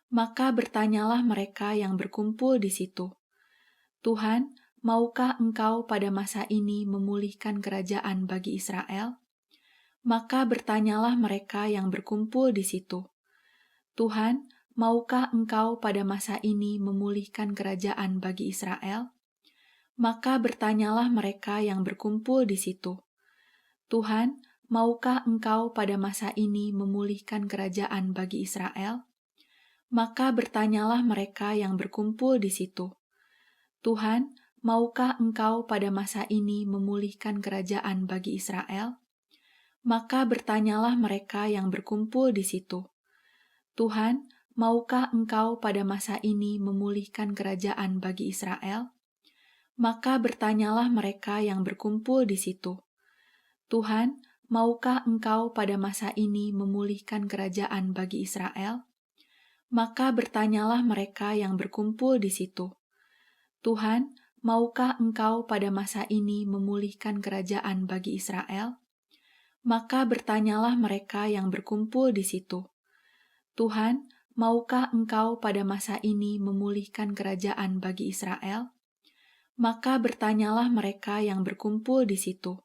Maka bertanyalah mereka yang berkumpul di situ, Tuhan, maukah Engkau pada masa ini memulihkan kerajaan bagi Israel? Maka bertanyalah mereka yang berkumpul di situ, Tuhan, maukah Engkau pada masa ini memulihkan kerajaan bagi Israel? Maka bertanyalah mereka yang berkumpul di situ, Tuhan, maukah Engkau pada masa ini memulihkan kerajaan bagi Israel? Maka bertanyalah mereka yang berkumpul di situ, Tuhan, maukah Engkau pada masa ini memulihkan kerajaan bagi Israel? Maka bertanyalah mereka yang berkumpul di situ, Tuhan, maukah Engkau pada masa ini memulihkan kerajaan bagi Israel? Maka bertanyalah mereka yang berkumpul di situ, Tuhan, maukah Engkau pada masa ini memulihkan kerajaan bagi Israel? Maka bertanyalah mereka yang berkumpul di situ, Tuhan, maukah Engkau pada masa ini memulihkan kerajaan bagi Israel? Maka bertanyalah mereka yang berkumpul di situ, Tuhan, maukah Engkau pada masa ini memulihkan kerajaan bagi Israel? Maka bertanyalah mereka yang berkumpul di situ,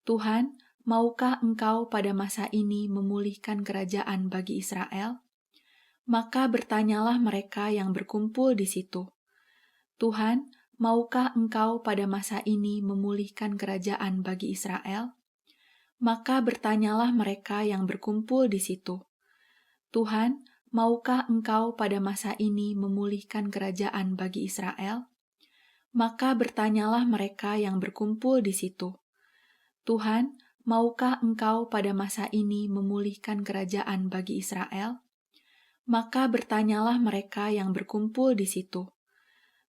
Tuhan, maukah Engkau pada masa ini memulihkan kerajaan bagi Israel? Maka bertanyalah mereka yang berkumpul di situ, Tuhan, maukah Engkau pada masa ini memulihkan kerajaan bagi Israel? Maka bertanyalah mereka yang berkumpul di situ, Tuhan, maukah Engkau pada masa ini memulihkan kerajaan bagi Israel? Maka bertanyalah mereka yang berkumpul di situ, Tuhan, maukah Engkau pada masa ini memulihkan kerajaan bagi Israel? Maka bertanyalah mereka yang berkumpul di situ,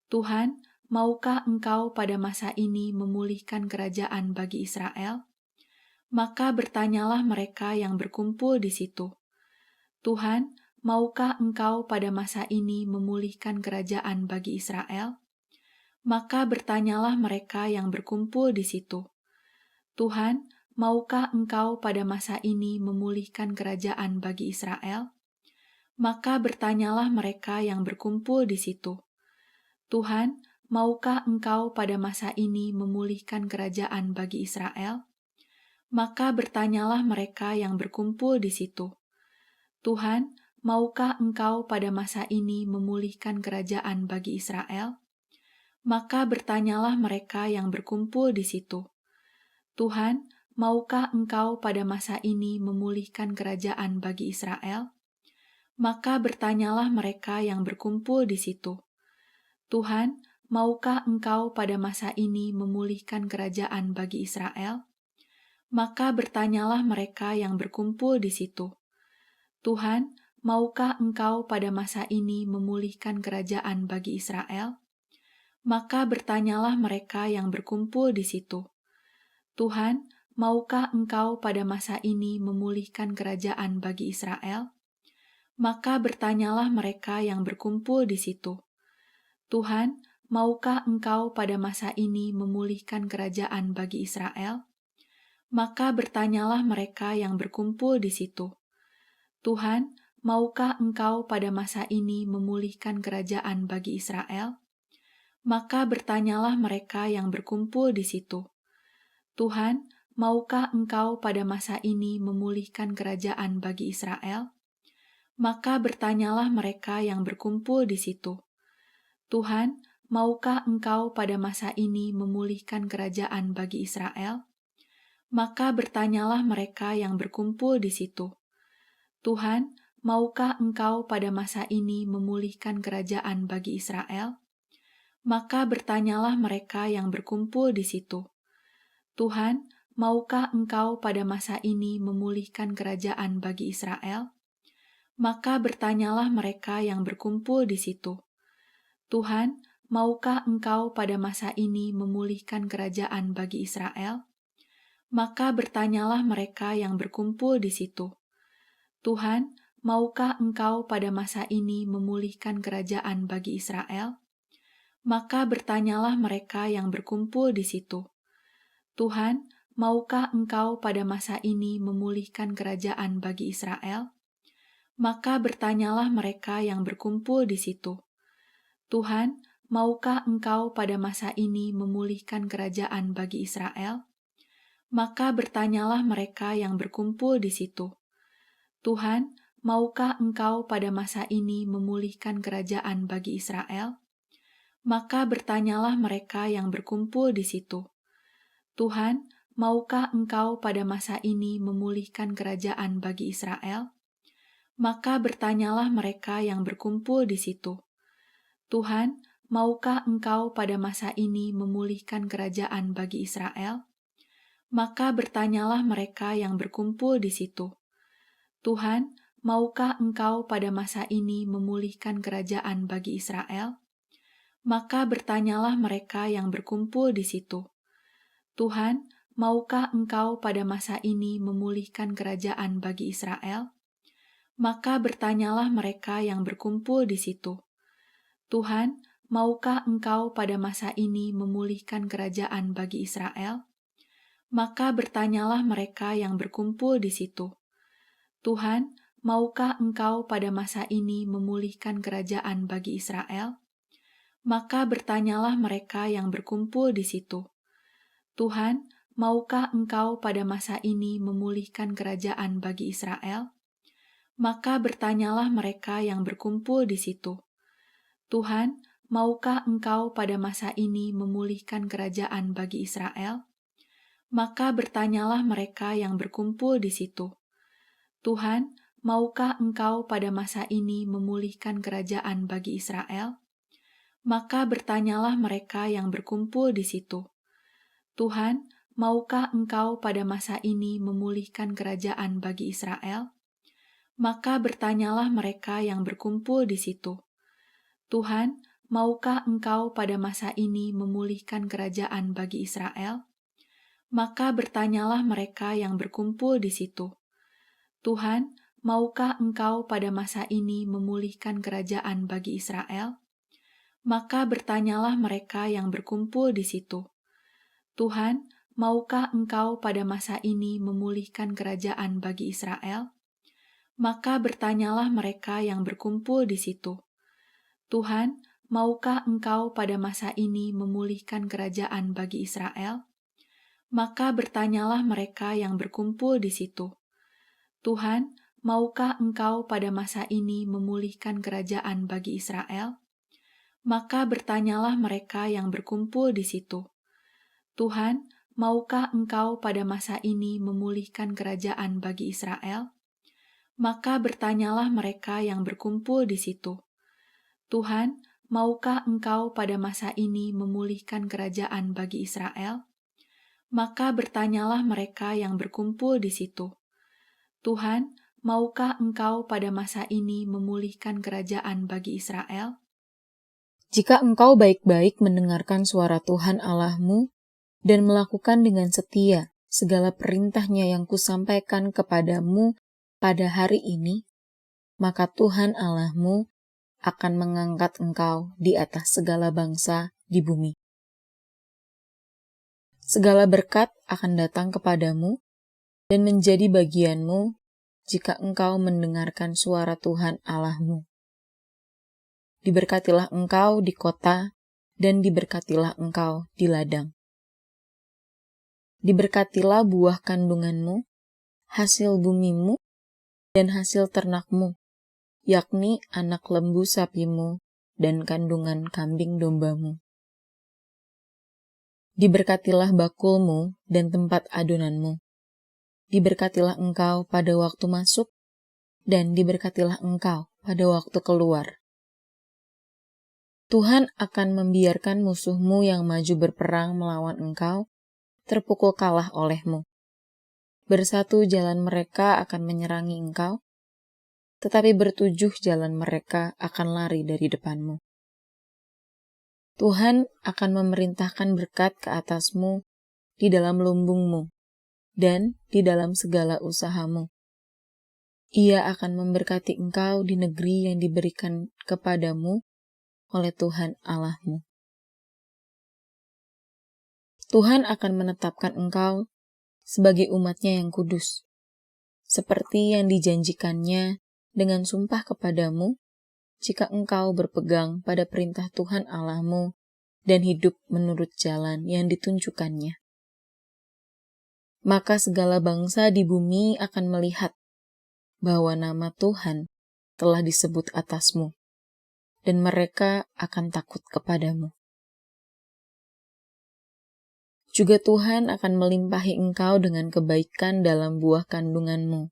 Tuhan, maukah Engkau pada masa ini memulihkan kerajaan bagi Israel? Maka bertanyalah mereka yang berkumpul di situ, Tuhan, maukah Engkau pada masa ini memulihkan kerajaan bagi Israel? Maka bertanyalah mereka yang berkumpul di situ, Tuhan, maukah Engkau pada masa ini memulihkan kerajaan bagi Israel? Maka bertanyalah mereka yang berkumpul di situ, Tuhan, maukah Engkau pada masa ini memulihkan kerajaan bagi Israel? Maka bertanyalah mereka yang berkumpul di situ, Tuhan, maukah Engkau pada masa ini memulihkan kerajaan bagi Israel? Maka bertanyalah mereka yang berkumpul di situ, Tuhan, maukah Engkau pada masa ini memulihkan kerajaan bagi Israel? Maka bertanyalah mereka yang berkumpul di situ, Tuhan, maukah Engkau pada masa ini memulihkan kerajaan bagi Israel? Maka bertanyalah mereka yang berkumpul di situ, Tuhan, maukah Engkau pada masa ini memulihkan kerajaan bagi Israel? Maka bertanyalah mereka yang berkumpul di situ, Tuhan, maukah Engkau pada masa ini memulihkan kerajaan bagi Israel? Maka bertanyalah mereka yang berkumpul di situ, Tuhan, maukah Engkau pada masa ini memulihkan kerajaan bagi Israel? Maka bertanyalah mereka yang berkumpul di situ, Tuhan, maukah Engkau pada masa ini memulihkan kerajaan bagi Israel? Maka bertanyalah mereka yang berkumpul di situ, Tuhan, maukah Engkau pada masa ini memulihkan kerajaan bagi Israel? Maka bertanyalah mereka yang berkumpul di situ, Tuhan, maukah Engkau pada masa ini memulihkan kerajaan bagi Israel? Maka bertanyalah mereka yang berkumpul di situ, Tuhan, maukah Engkau pada masa ini memulihkan kerajaan bagi Israel? Maka bertanyalah mereka yang berkumpul di situ, Tuhan, maukah Engkau pada masa ini memulihkan kerajaan bagi Israel? Maka bertanyalah mereka yang berkumpul di situ, Tuhan, maukah Engkau pada masa ini memulihkan kerajaan bagi Israel? Maka bertanyalah mereka yang berkumpul di situ, Tuhan, maukah Engkau pada masa ini memulihkan kerajaan bagi Israel? Maka bertanyalah mereka yang berkumpul di situ, Tuhan, maukah Engkau pada masa ini memulihkan kerajaan bagi Israel? Maka bertanyalah mereka yang berkumpul di situ, Tuhan, maukah Engkau pada masa ini memulihkan kerajaan bagi Israel? Maka bertanyalah mereka yang berkumpul di situ, Tuhan, maukah Engkau pada masa ini memulihkan kerajaan bagi Israel? Maka bertanyalah mereka yang berkumpul di situ, Tuhan, maukah Engkau pada masa ini memulihkan kerajaan bagi Israel? Maka bertanyalah mereka yang berkumpul di situ, Tuhan, maukah Engkau pada masa ini memulihkan kerajaan bagi Israel? Maka bertanyalah mereka yang berkumpul di situ, Tuhan, maukah Engkau pada masa ini memulihkan kerajaan bagi Israel? Maka bertanyalah mereka yang berkumpul di situ, Tuhan, maukah Engkau pada masa ini memulihkan kerajaan bagi Israel? Maka bertanyalah mereka yang berkumpul di situ, Tuhan, maukah Engkau pada masa ini memulihkan kerajaan bagi Israel? Maka bertanyalah mereka yang berkumpul di situ, Tuhan, maukah Engkau pada masa ini memulihkan kerajaan bagi Israel? Maka bertanyalah mereka yang berkumpul di situ, Tuhan, maukah Engkau pada masa ini memulihkan kerajaan bagi Israel? Maka bertanyalah mereka yang berkumpul di situ, Tuhan, maukah Engkau pada masa ini memulihkan kerajaan bagi Israel? Maka bertanyalah mereka yang berkumpul di situ, Tuhan, maukah Engkau pada masa ini memulihkan kerajaan bagi Israel? Maka bertanyalah mereka yang berkumpul di situ, Tuhan, maukah Engkau pada masa ini memulihkan kerajaan bagi Israel? Maka bertanyalah mereka yang berkumpul di situ, Tuhan, maukah Engkau pada masa ini memulihkan kerajaan bagi Israel? Maka bertanyalah mereka yang berkumpul di situ, Tuhan, maukah Engkau pada masa ini memulihkan kerajaan bagi Israel? Maka bertanyalah mereka yang berkumpul di situ, Tuhan, maukah Engkau pada masa ini memulihkan kerajaan bagi Israel? Maka bertanyalah mereka yang berkumpul di situ, Tuhan, maukah Engkau pada masa ini memulihkan kerajaan bagi Israel? Maka bertanyalah mereka yang berkumpul di situ, Tuhan, maukah Engkau pada masa ini memulihkan kerajaan bagi Israel? Maka bertanyalah mereka yang berkumpul di situ, Tuhan, maukah Engkau pada masa ini memulihkan kerajaan bagi Israel? Maka bertanyalah mereka yang berkumpul di situ, Tuhan, maukah Engkau pada masa ini memulihkan kerajaan bagi Israel? Maka bertanyalah mereka yang berkumpul di situ, Tuhan, maukah Engkau pada masa ini memulihkan kerajaan bagi Israel? Jika engkau baik-baik mendengarkan suara Tuhan Allahmu dan melakukan dengan setia segala perintahnya yang kusampaikan kepadamu pada hari ini, maka Tuhan Allahmu akan mengangkat engkau di atas segala bangsa di bumi. Segala berkat akan datang kepadamu dan menjadi bagianmu jika engkau mendengarkan suara Tuhan Allahmu. Diberkatilah engkau di kota dan diberkatilah engkau di ladang. Diberkatilah buah kandunganmu, hasil bumimu, dan hasil ternakmu, yakni anak lembu sapimu dan kandungan kambing dombamu. Diberkatilah bakulmu dan tempat adonanmu. Diberkatilah engkau pada waktu masuk, dan diberkatilah engkau pada waktu keluar. Tuhan akan membiarkan musuhmu yang maju berperang melawan engkau terpukul kalah olehmu. Bersatu jalan mereka akan menyerangi engkau, tetapi bertujuh jalan mereka akan lari dari depanmu. Tuhan akan memerintahkan berkat ke atasmu di dalam lumbungmu dan di dalam segala usahamu. Ia akan memberkati engkau di negeri yang diberikan kepadamu oleh Tuhan Allahmu. Tuhan akan menetapkan engkau sebagai umat-Nya yang kudus, seperti yang dijanjikannya dengan sumpah kepadamu, jika engkau berpegang pada perintah Tuhan Allahmu dan hidup menurut jalan yang ditunjukkannya. Maka segala bangsa di bumi akan melihat bahwa nama Tuhan telah disebut atasmu, dan mereka akan takut kepadamu. Juga Tuhan akan melimpahi engkau dengan kebaikan dalam buah kandunganmu,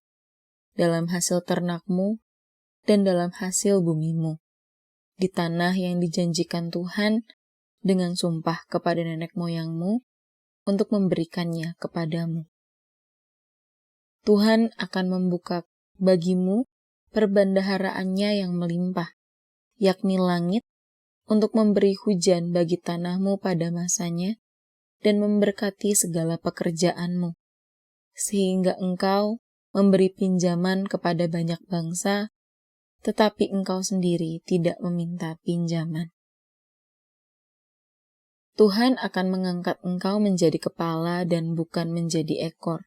dalam hasil ternakmu, dan dalam hasil bumimu, di tanah yang dijanjikan Tuhan dengan sumpah kepada nenek moyangmu untuk memberikannya kepadamu. Tuhan akan membuka bagimu perbendaharaannya yang melimpah, yakni langit, untuk memberi hujan bagi tanahmu pada masanya, dan memberkati segala pekerjaanmu, sehingga engkau memberi pinjaman kepada banyak bangsa, tetapi engkau sendiri tidak meminta pinjaman. Tuhan akan mengangkat engkau menjadi kepala dan bukan menjadi ekor.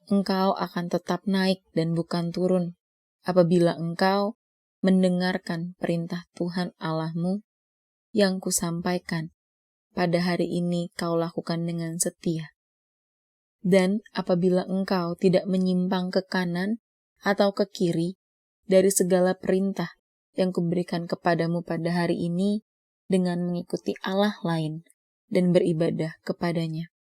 Engkau akan tetap naik dan bukan turun, apabila engkau mendengarkan perintah Tuhan Allahmu yang kusampaikan pada hari ini kau lakukan dengan setia. Dan apabila engkau tidak menyimpang ke kanan atau ke kiri dari segala perintah yang kuberikan kepadamu pada hari ini dengan mengikuti Allah lain dan beribadah kepadanya.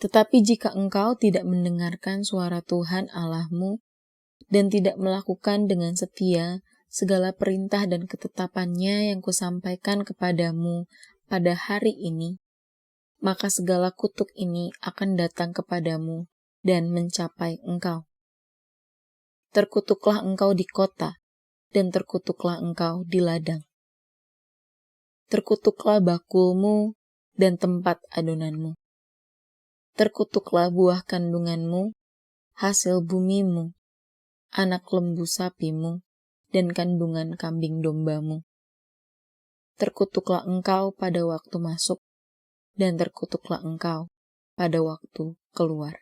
Tetapi jika engkau tidak mendengarkan suara Tuhan Allahmu dan tidak melakukan dengan setia segala perintah dan ketetapannya yang kusampaikan kepadamu pada hari ini, maka segala kutuk ini akan datang kepadamu dan mencapai engkau. Terkutuklah engkau di kota, dan terkutuklah engkau di ladang. Terkutuklah bakulmu dan tempat adonanmu. Terkutuklah buah kandunganmu, hasil bumimu, anak lembu sapimu, dan kandungan kambing dombamu. Terkutuklah engkau pada waktu masuk, dan terkutuklah engkau pada waktu keluar.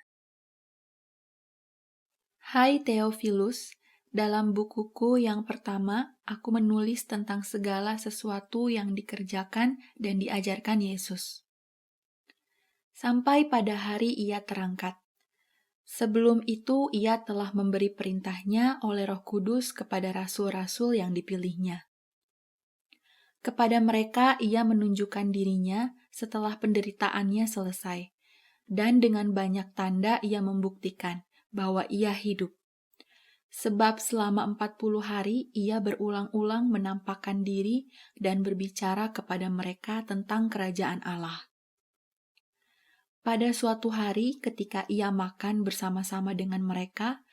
Hai Theophilus, dalam bukuku yang pertama, aku menulis tentang segala sesuatu yang dikerjakan dan diajarkan Yesus. Sampai pada hari ia terangkat. Sebelum itu ia telah memberi perintahnya oleh Roh Kudus kepada rasul-rasul yang dipilihnya. Kepada mereka ia menunjukkan dirinya setelah penderitaannya selesai, dan dengan banyak tanda ia membuktikan bahwa ia hidup. Sebab selama 40 hari ia berulang-ulang menampakkan diri dan berbicara kepada mereka tentang kerajaan Allah. Pada suatu hari ketika ia makan bersama-sama dengan mereka,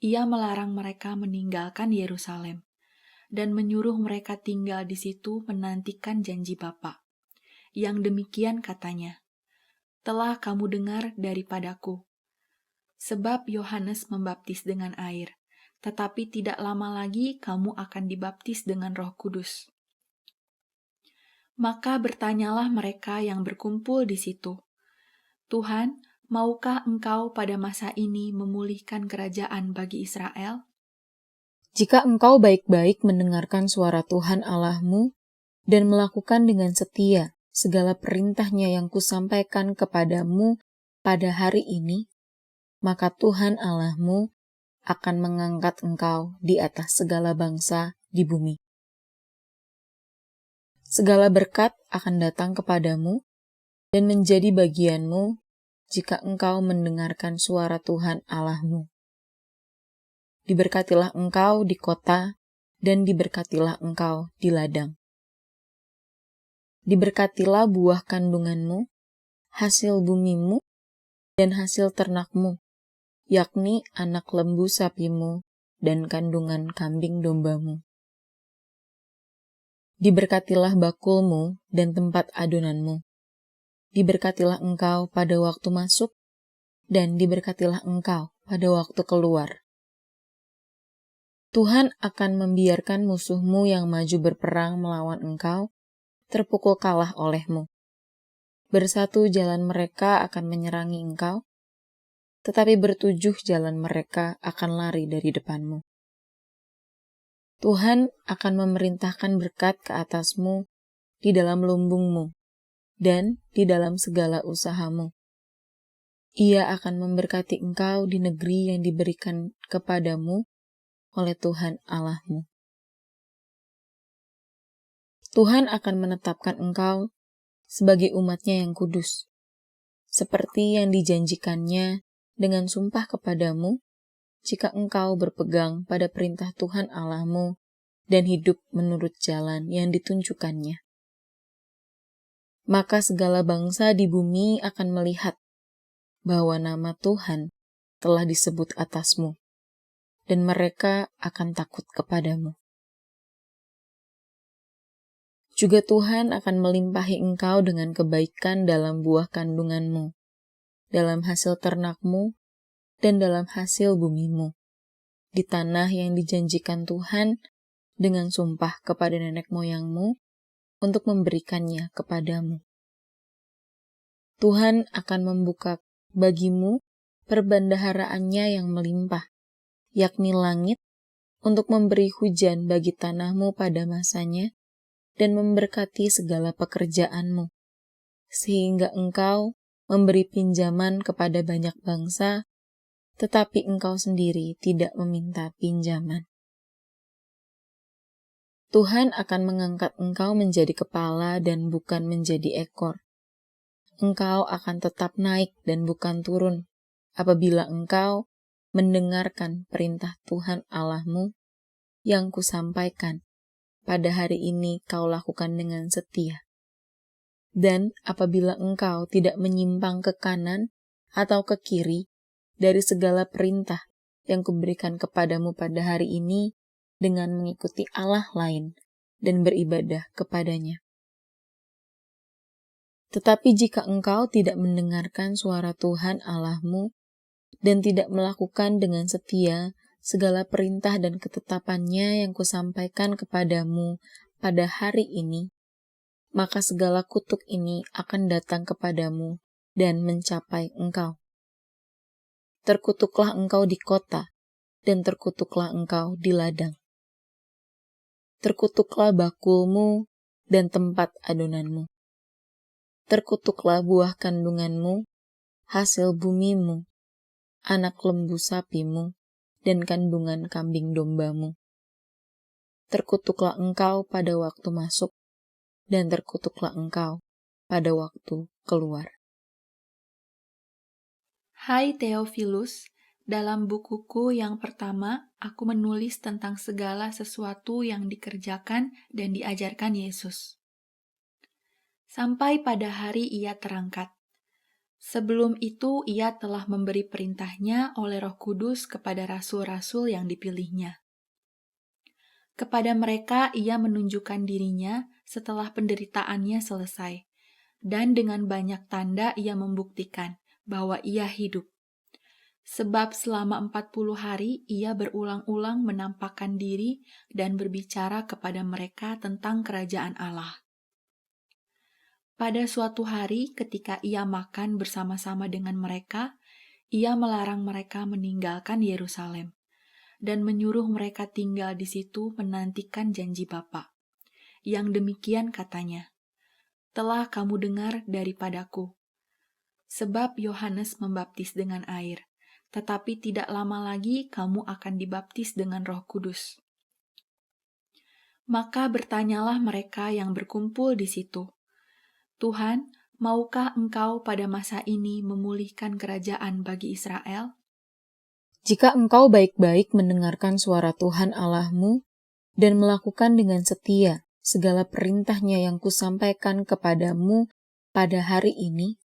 ia melarang mereka meninggalkan Yerusalem dan menyuruh mereka tinggal di situ menantikan janji Bapa. Yang demikian katanya, "Telah kamu dengar daripadaku. Sebab Yohanes membaptis dengan air, tetapi tidak lama lagi kamu akan dibaptis dengan Roh Kudus." Maka bertanyalah mereka yang berkumpul di situ, "Tuhan, maukah engkau pada masa ini memulihkan kerajaan bagi Israel?" Jika engkau baik-baik mendengarkan suara Tuhan Allahmu dan melakukan dengan setia segala perintahnya yang kusampaikan kepadamu pada hari ini, maka Tuhan Allahmu akan mengangkat engkau di atas segala bangsa di bumi. Segala berkat akan datang kepadamu dan menjadi bagianmu jika engkau mendengarkan suara Tuhan Allahmu. Diberkatilah engkau di kota, dan diberkatilah engkau di ladang. Diberkatilah buah kandunganmu, hasil bumimu, dan hasil ternakmu, yakni anak lembu sapimu dan kandungan kambing dombamu. Diberkatilah bakulmu dan tempat adonanmu. Diberkatilah engkau pada waktu masuk, dan diberkatilah engkau pada waktu keluar. Tuhan akan membiarkan musuhmu yang maju berperang melawan engkau terpukul kalah olehmu. Bersatu jalan mereka akan menyerangi engkau, tetapi bertujuh jalan mereka akan lari dari depanmu. Tuhan akan memerintahkan berkat ke atasmu di dalam lumbungmu dan di dalam segala usahamu. Ia akan memberkati engkau di negeri yang diberikan kepadamu oleh Tuhan Allahmu. Tuhan akan menetapkan engkau sebagai umat-Nya yang kudus, seperti yang dijanjikannya dengan sumpah kepadamu, jika engkau berpegang pada perintah Tuhan Allahmu dan hidup menurut jalan yang ditunjukkannya. Maka segala bangsa di bumi akan melihat bahwa nama Tuhan telah disebut atasmu, dan mereka akan takut kepadamu. Juga Tuhan akan melimpahi engkau dengan kebaikan dalam buah kandunganmu, dalam hasil ternakmu, dan dalam hasil bumimu, di tanah yang dijanjikan Tuhan dengan sumpah kepada nenek moyangmu untuk memberikannya kepadamu. Tuhan akan membuka bagimu perbendaharaannya yang melimpah, yakni langit, untuk memberi hujan bagi tanahmu pada masanya, dan memberkati segala pekerjaanmu, sehingga engkau memberi pinjaman kepada banyak bangsa, tetapi engkau sendiri tidak meminta pinjaman. Tuhan akan mengangkat engkau menjadi kepala dan bukan menjadi ekor. Engkau akan tetap naik dan bukan turun, apabila engkau mendengarkan perintah Tuhan Allahmu yang kusampaikan pada hari ini kau lakukan dengan setia. Dan apabila engkau tidak menyimpang ke kanan atau ke kiri dari segala perintah yang kuberikan kepadamu pada hari ini dengan mengikuti Allah lain dan beribadah kepadanya. Tetapi jika engkau tidak mendengarkan suara Tuhan Allahmu dan tidak melakukan dengan setia segala perintah dan ketetapannya yang kusampaikan kepadamu pada hari ini, maka segala kutuk ini akan datang kepadamu dan mencapai engkau. Terkutuklah engkau di kota, dan terkutuklah engkau di ladang. Terkutuklah bakulmu dan tempat adonanmu. Terkutuklah buah kandunganmu, hasil bumimu, anak lembu sapimu, dan kandungan kambing dombamu. Terkutuklah engkau pada waktu masuk, dan terkutuklah engkau pada waktu keluar. Hai Theophilus, dalam bukuku yang pertama, aku menulis tentang segala sesuatu yang dikerjakan dan diajarkan Yesus. Sampai pada hari ia terangkat. Sebelum itu, ia telah memberi perintahnya oleh Roh Kudus kepada rasul-rasul yang dipilihnya. Kepada mereka, ia menunjukkan dirinya setelah penderitaannya selesai, dan dengan banyak tanda ia membuktikan bahwa ia hidup. Sebab selama 40 hari, ia berulang-ulang menampakkan diri dan berbicara kepada mereka tentang kerajaan Allah. Pada suatu hari ketika ia makan bersama-sama dengan mereka, ia melarang mereka meninggalkan Yerusalem dan menyuruh mereka tinggal di situ menantikan janji Bapa. Yang demikian katanya, "Telah kamu dengar daripadaku. Sebab Yohanes membaptis dengan air, tetapi tidak lama lagi kamu akan dibaptis dengan Roh Kudus." Maka bertanyalah mereka yang berkumpul di situ, "Tuhan, maukah engkau pada masa ini memulihkan kerajaan bagi Israel?" Jika engkau baik-baik mendengarkan suara Tuhan Allahmu dan melakukan dengan setia segala perintahnya yang kusampaikan kepadamu pada hari ini,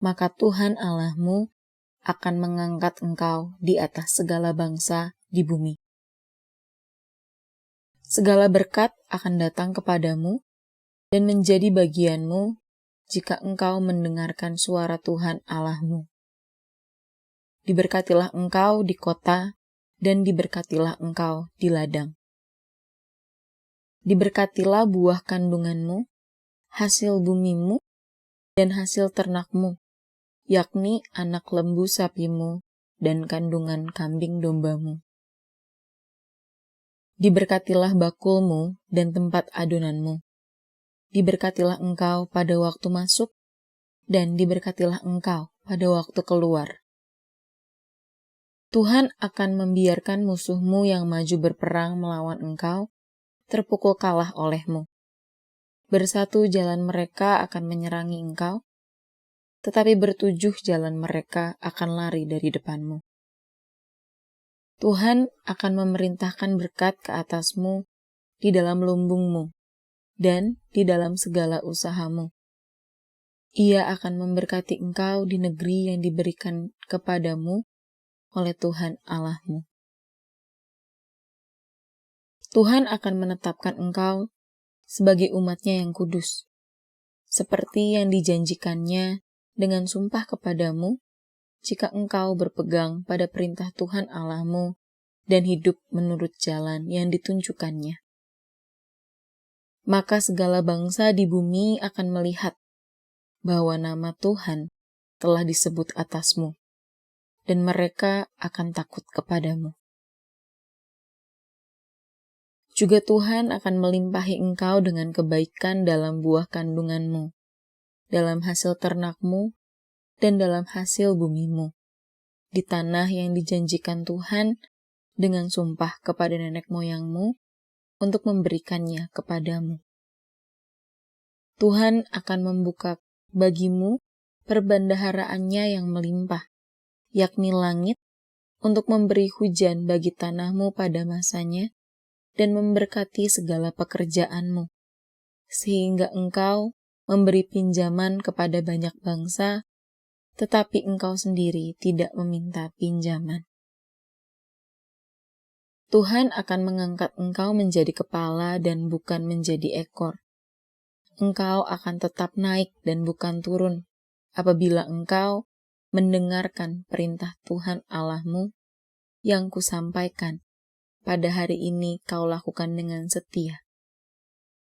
maka Tuhan Allahmu akan mengangkat engkau di atas segala bangsa di bumi. Segala berkat akan datang kepadamu dan menjadi bagianmu jika engkau mendengarkan suara Tuhan Allahmu. Diberkatilah engkau di kota, dan diberkatilah engkau di ladang. Diberkatilah buah kandunganmu, hasil bumimu, dan hasil ternakmu, yakni anak lembu sapimu dan kandungan kambing dombamu. Diberkatilah bakulmu dan tempat adonanmu. Diberkatilah engkau pada waktu masuk, dan diberkatilah engkau pada waktu keluar. Tuhan akan membiarkan musuhmu yang maju berperang melawan engkau, terpukul kalah olehmu. Bersatu jalan mereka akan menyerangi engkau, tetapi bertujuh jalan mereka akan lari dari depanmu. Tuhan akan memerintahkan berkat ke atasmu di dalam lumbungmu dan di dalam segala usahamu. Ia akan memberkati engkau di negeri yang diberikan kepadamu oleh Tuhan Allahmu. Tuhan akan menetapkan engkau sebagai umat-Nya yang kudus, seperti yang dijanjikannya dengan sumpah kepadamu, jika engkau berpegang pada perintah Tuhan Allahmu dan hidup menurut jalan yang ditunjukkannya. Maka segala bangsa di bumi akan melihat bahwa nama Tuhan telah disebut atasmu, dan mereka akan takut kepadamu. Juga Tuhan akan melimpahi engkau dengan kebaikan dalam buah kandunganmu, dalam hasil ternakmu, dan dalam hasil bumimu, di tanah yang dijanjikan Tuhan dengan sumpah kepada nenek moyangmu untuk memberikannya kepadamu. Tuhan akan membuka bagimu perbendaharaannya yang melimpah, yakni langit, untuk memberi hujan bagi tanahmu pada masanya, dan memberkati segala pekerjaanmu, sehingga engkau memberi pinjaman kepada banyak bangsa, tetapi engkau sendiri tidak meminta pinjaman. Tuhan akan mengangkat engkau menjadi kepala dan bukan menjadi ekor. Engkau akan tetap naik dan bukan turun, apabila engkau mendengarkan perintah Tuhan Allahmu yang kusampaikan pada hari ini kau lakukan dengan setia.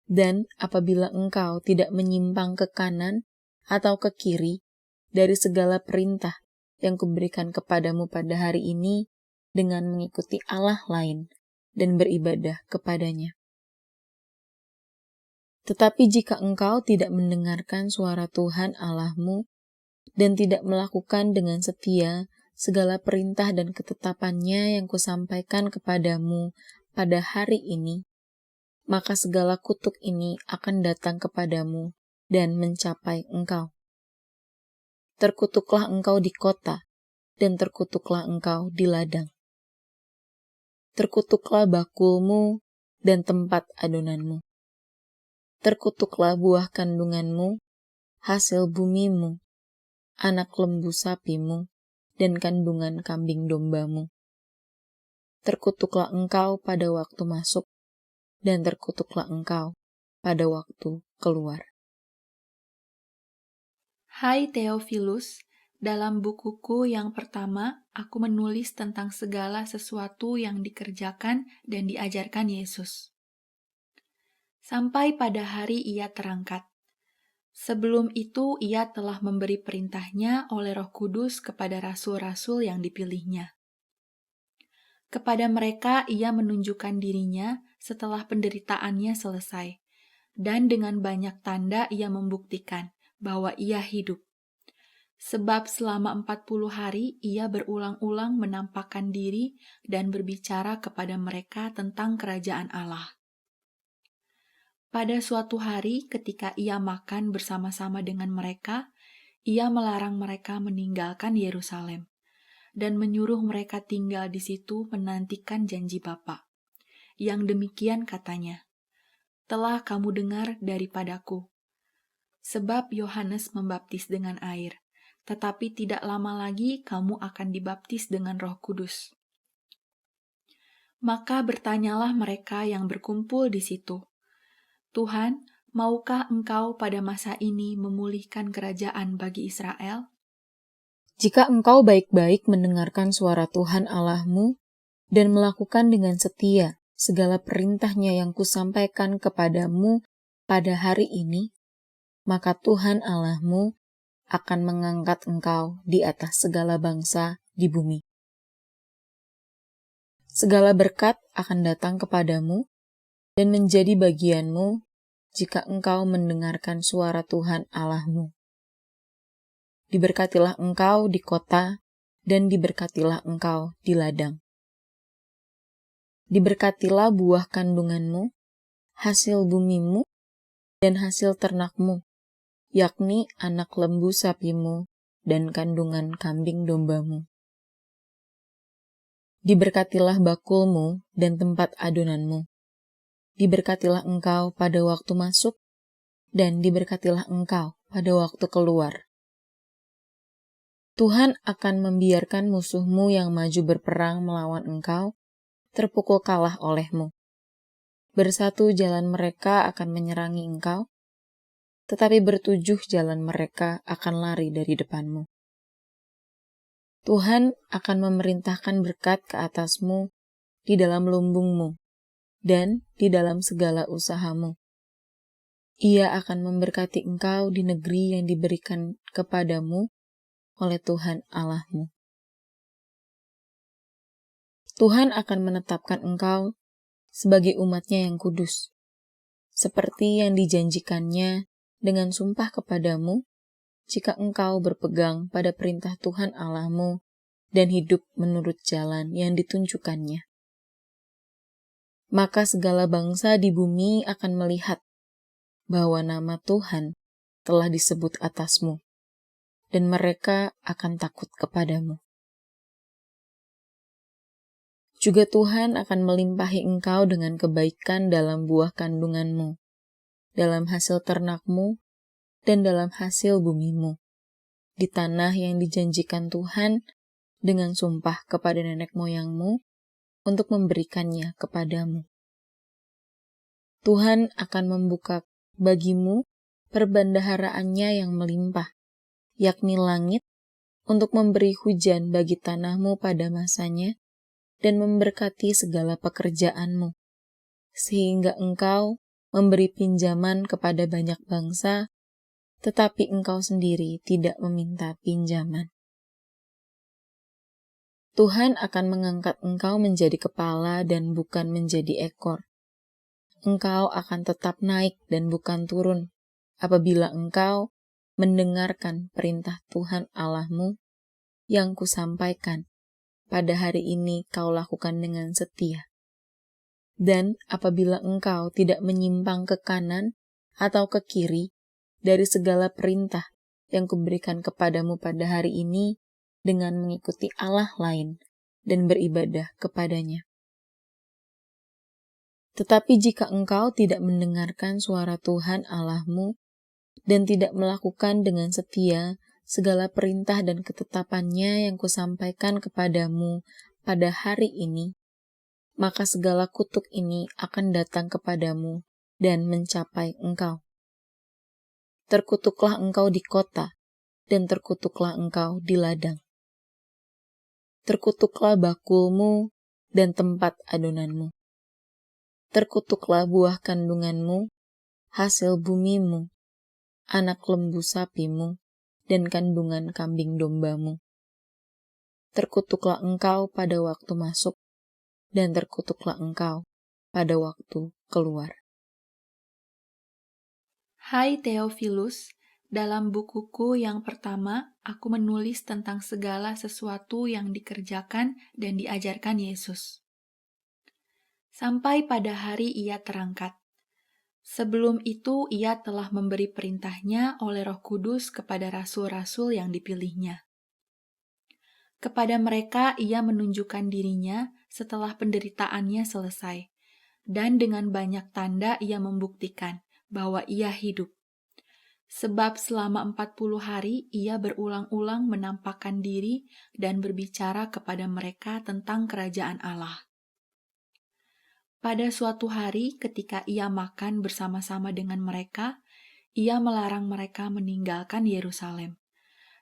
Dan apabila engkau tidak menyimpang ke kanan atau ke kiri dari segala perintah yang kuberikan kepadamu pada hari ini dengan mengikuti Allah lain dan beribadah kepadanya. Tetapi jika engkau tidak mendengarkan suara Tuhan Allahmu dan tidak melakukan dengan setia segala perintah dan ketetapannya yang kusampaikan kepadamu pada hari ini, maka segala kutuk ini akan datang kepadamu dan mencapai engkau. Terkutuklah engkau di kota, dan terkutuklah engkau di ladang. Terkutuklah bakulmu dan tempat adonanmu. Terkutuklah buah kandunganmu, hasil bumimu, anak lembu sapimu, dan kandungan kambing dombamu. Terkutuklah engkau pada waktu masuk, dan terkutuklah engkau pada waktu keluar. Hai Theophilus, dalam bukuku yang pertama, aku menulis tentang segala sesuatu yang dikerjakan dan diajarkan Yesus. Sampai pada hari ia terangkat. Sebelum itu ia telah memberi perintahnya oleh Roh Kudus kepada rasul-rasul yang dipilihnya. Kepada mereka ia menunjukkan dirinya setelah penderitaannya selesai, dan dengan banyak tanda ia membuktikan bahwa ia hidup. Sebab selama 40 hari ia berulang-ulang menampakkan diri dan berbicara kepada mereka tentang kerajaan Allah. Pada suatu hari ketika ia makan bersama-sama dengan mereka, ia melarang mereka meninggalkan Yerusalem dan menyuruh mereka tinggal di situ menantikan janji Bapa. Yang demikian katanya, "Telah kamu dengar daripadaku. Sebab Yohanes membaptis dengan air, tetapi tidak lama lagi kamu akan dibaptis dengan Roh Kudus." Maka bertanyalah mereka yang berkumpul di situ, "Tuhan, maukah engkau pada masa ini memulihkan kerajaan bagi Israel?" Jika engkau baik-baik mendengarkan suara Tuhan Allahmu dan melakukan dengan setia segala perintahnya yang kusampaikan kepadamu pada hari ini, maka Tuhan Allahmu akan mengangkat engkau di atas segala bangsa di bumi. Segala berkat akan datang kepadamu dan menjadi bagianmu jika engkau mendengarkan suara Tuhan Allahmu. Diberkatilah engkau di kota dan diberkatilah engkau di ladang. Diberkatilah buah kandunganmu, hasil bumimu, dan hasil ternakmu, yakni anak lembu sapimu dan kandungan kambing dombamu. Diberkatilah bakulmu dan tempat adonanmu. Diberkatilah engkau pada waktu masuk, dan diberkatilah engkau pada waktu keluar. Tuhan akan membiarkan musuhmu yang maju berperang melawan engkau terpukul kalah olehmu. Bersatu jalan mereka akan menyerangi engkau, tetapi bertujuh jalan mereka akan lari dari depanmu. Tuhan akan memerintahkan berkat ke atasmu di dalam lumbungmu dan di dalam segala usahamu. Ia akan memberkati engkau di negeri yang diberikan kepadamu oleh Tuhan Allahmu. Tuhan akan menetapkan engkau sebagai umat-Nya yang kudus, seperti yang dijanjikannya dengan sumpah kepadamu, jika engkau berpegang pada perintah Tuhan Allahmu dan hidup menurut jalan yang ditunjukkannya. Maka segala bangsa di bumi akan melihat bahwa nama Tuhan telah disebut atasmu, dan mereka akan takut kepadamu. Juga Tuhan akan melimpahi engkau dengan kebaikan dalam buah kandunganmu, dalam hasil ternakmu, dan dalam hasil bumimu, di tanah yang dijanjikan Tuhan dengan sumpah kepada nenek moyangmu untuk memberikannya kepadamu. Tuhan akan membuka bagimu perbendaharaannya yang melimpah, yakni langit, untuk memberi hujan bagi tanahmu pada masanya, dan memberkati segala pekerjaanmu, sehingga engkau memberi pinjaman kepada banyak bangsa, tetapi engkau sendiri tidak meminta pinjaman. Tuhan akan mengangkat engkau menjadi kepala dan bukan menjadi ekor. Engkau akan tetap naik dan bukan turun, apabila engkau mendengarkan perintah Tuhan Allahmu yang kusampaikan pada hari ini kau lakukan dengan setia. Dan apabila engkau tidak menyimpang ke kanan atau ke kiri dari segala perintah yang kuberikan kepadamu pada hari ini dengan mengikuti Allah lain dan beribadah kepadanya. Tetapi jika engkau tidak mendengarkan suara Tuhan Allahmu dan tidak melakukan dengan setia segala perintah dan ketetapannya yang kusampaikan kepadamu pada hari ini, maka segala kutuk ini akan datang kepadamu dan mencapai engkau. Terkutuklah engkau di kota, dan terkutuklah engkau di ladang. Terkutuklah bakulmu dan tempat adonanmu. Terkutuklah buah kandunganmu, hasil bumimu, anak lembu sapimu, dan kandungan kambing dombamu. Terkutuklah engkau pada waktu masuk, dan terkutuklah engkau pada waktu keluar. Hai Theophilus, dalam bukuku yang pertama, aku menulis tentang segala sesuatu yang dikerjakan dan diajarkan Yesus. Sampai pada hari ia terangkat. Sebelum itu ia telah memberi perintahnya oleh Roh Kudus kepada rasul-rasul yang dipilihnya. Kepada mereka ia menunjukkan dirinya setelah penderitaannya selesai, dan dengan banyak tanda ia membuktikan bahwa ia hidup. Sebab selama 40 hari ia berulang-ulang menampakkan diri dan berbicara kepada mereka tentang kerajaan Allah. Pada suatu hari ketika ia makan bersama-sama dengan mereka, ia melarang mereka meninggalkan Yerusalem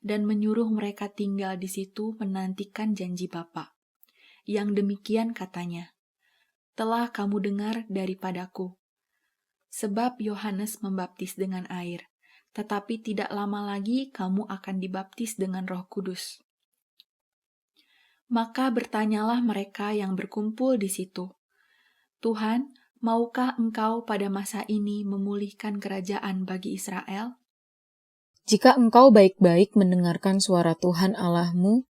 dan menyuruh mereka tinggal di situ menantikan janji Bapa. Yang demikian katanya, "Telah kamu dengar daripadaku. Sebab Yohanes membaptis dengan air, tetapi tidak lama lagi kamu akan dibaptis dengan Roh Kudus." Maka bertanyalah mereka yang berkumpul di situ, Tuhan, maukah Engkau pada masa ini memulihkan kerajaan bagi Israel? Jika engkau baik-baik mendengarkan suara Tuhan Allahmu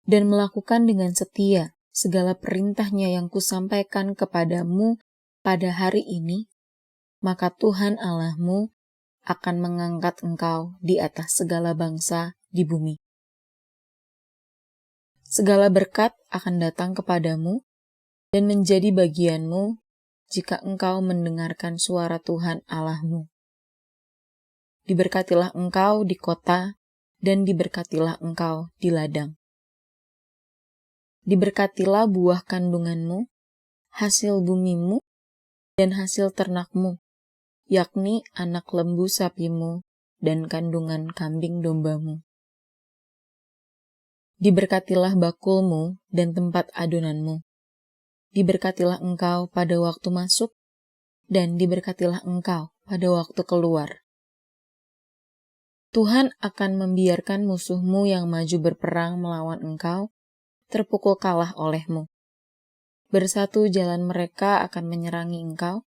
dan melakukan dengan setia segala perintahnya yang kusampaikan kepadamu pada hari ini, maka Tuhan Allahmu akan mengangkat engkau di atas segala bangsa di bumi. Segala berkat akan datang kepadamu dan menjadi bagianmu jika engkau mendengarkan suara Tuhan Allahmu. Diberkatilah engkau di kota dan diberkatilah engkau di ladang. Diberkatilah buah kandunganmu, hasil bumimu, dan hasil ternakmu, yakni anak lembu sapimu dan kandungan kambing dombamu. Diberkatilah bakulmu dan tempat adonanmu. Diberkatilah engkau pada waktu masuk, dan diberkatilah engkau pada waktu keluar. Tuhan akan membiarkan musuhmu yang maju berperang melawan engkau terpukul kalah olehmu. Bersatu jalan mereka akan menyerangi engkau,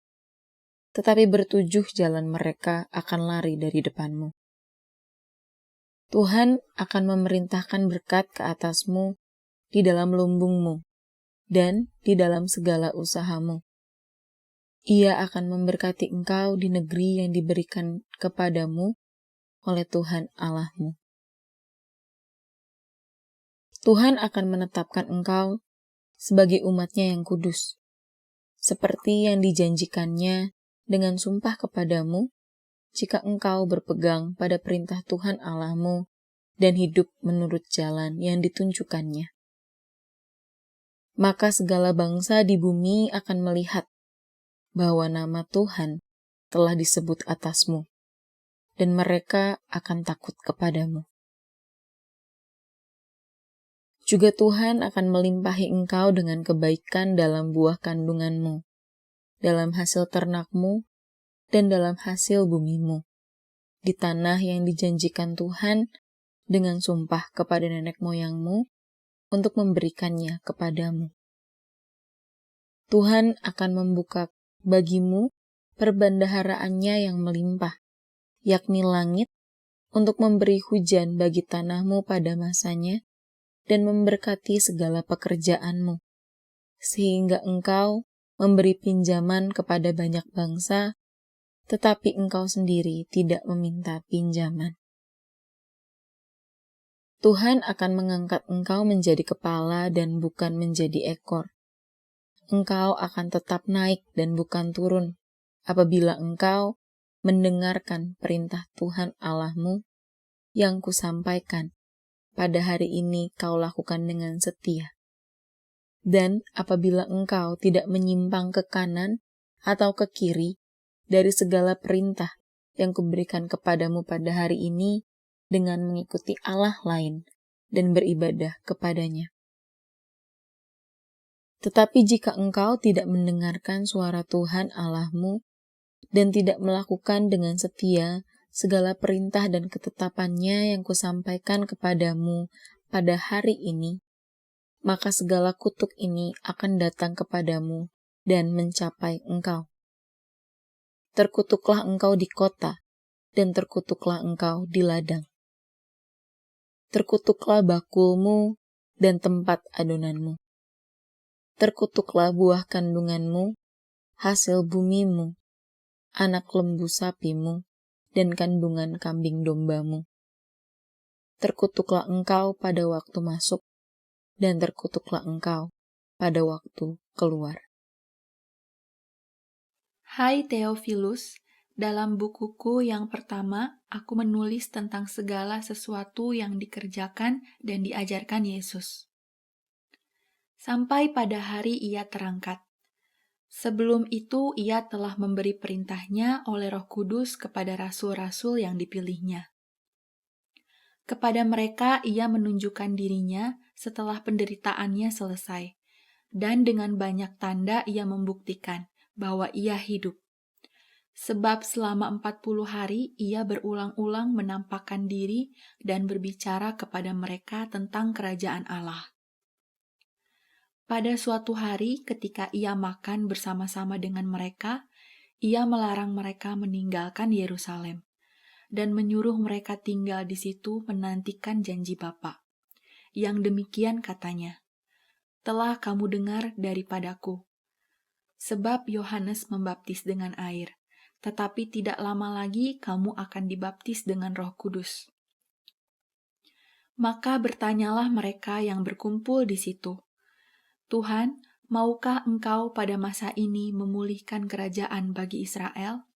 tetapi bertujuh jalan mereka akan lari dari depanmu. Tuhan akan memerintahkan berkat ke atasmu di dalam lumbungmu dan di dalam segala usahamu. Ia akan memberkati engkau di negeri yang diberikan kepadamu oleh Tuhan Allahmu. Tuhan akan menetapkan engkau sebagai umat-Nya yang kudus, seperti yang dijanjikannya dengan sumpah kepadamu jika engkau berpegang pada perintah Tuhan Allahmu dan hidup menurut jalan yang ditunjukkannya. Maka segala bangsa di bumi akan melihat bahwa nama Tuhan telah disebut atasmu, dan mereka akan takut kepadamu. Juga Tuhan akan melimpahi engkau dengan kebaikan dalam buah kandunganmu, dalam hasil ternakmu, dan dalam hasil bumimu, di tanah yang dijanjikan Tuhan dengan sumpah kepada nenek moyangmu untuk memberikannya kepadamu. Tuhan akan membuka bagimu perbendaharaannya yang melimpah, yakni langit, untuk memberi hujan bagi tanahmu pada masanya, dan memberkati segala pekerjaanmu, sehingga engkau memberi pinjaman kepada banyak bangsa, tetapi engkau sendiri tidak meminta pinjaman. Tuhan akan mengangkat engkau menjadi kepala dan bukan menjadi ekor. Engkau akan tetap naik dan bukan turun, apabila engkau mendengarkan perintah Tuhan Allahmu yang kusampaikan pada hari ini kau lakukan dengan setia. Dan apabila engkau tidak menyimpang ke kanan atau ke kiri dari segala perintah yang kuberikan kepadamu pada hari ini dengan mengikuti Allah lain dan beribadah kepadanya. Tetapi jika engkau tidak mendengarkan suara Tuhan Allahmu dan tidak melakukan dengan setia segala perintah dan ketetapannya yang kusampaikan kepadamu pada hari ini, maka segala kutuk ini akan datang kepadamu dan mencapai engkau. Terkutuklah engkau di kota, dan terkutuklah engkau di ladang. Terkutuklah bakulmu dan tempat adonanmu. Terkutuklah buah kandunganmu, hasil bumimu, anak lembu sapimu, dan kandungan kambing dombamu. Terkutuklah engkau pada waktu masuk, dan terkutuklah engkau pada waktu keluar. Hai Theophilus, dalam bukuku yang pertama, aku menulis tentang segala sesuatu yang dikerjakan dan diajarkan Yesus. Sampai pada hari ia terangkat. Sebelum itu ia telah memberi perintahnya oleh Roh Kudus kepada rasul-rasul yang dipilihnya. Kepada mereka ia menunjukkan dirinya setelah penderitaannya selesai, dan dengan banyak tanda ia membuktikan bahwa ia hidup. Sebab selama 40 hari ia berulang-ulang menampakkan diri dan berbicara kepada mereka tentang kerajaan Allah. Pada suatu hari ketika ia makan bersama-sama dengan mereka, ia melarang mereka meninggalkan Yerusalem dan menyuruh mereka tinggal di situ menantikan janji Bapa. Yang demikian katanya, "Telah kamu dengar daripadaku. Sebab Yohanes membaptis dengan air, tetapi tidak lama lagi kamu akan dibaptis dengan Roh Kudus." Maka bertanyalah mereka yang berkumpul di situ, "Tuhan, maukah Engkau pada masa ini memulihkan kerajaan bagi Israel?"